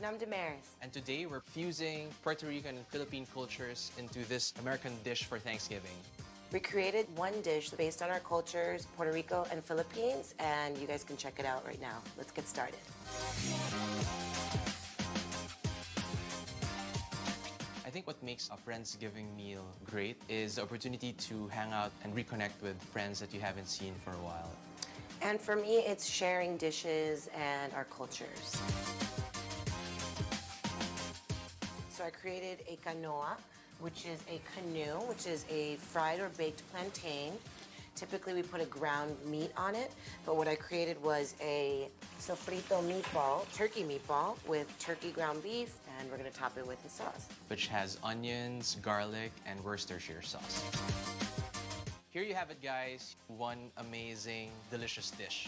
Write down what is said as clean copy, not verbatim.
And I'm Damaris. And today we're fusing Puerto Rican and Philippine cultures into this American dish for Thanksgiving. We created one dish based on our cultures, Puerto Rico and Philippines, and you guys can check it out right now. Let's get started. I think what makes a Friendsgiving meal great is the opportunity to hang out and reconnect with friends that you haven't seen for a while. And for me, it's sharing dishes and our cultures. So I created a canoa, which is a canoe, which is a fried or baked plantain. Typically, we put a ground meat on it, but what I created was a sofrito meatball, turkey meatball, with turkey ground beef, and we're gonna top it with the sauce. Which has onions, garlic, and Worcestershire sauce. Here you have it, guys. One amazing, delicious dish.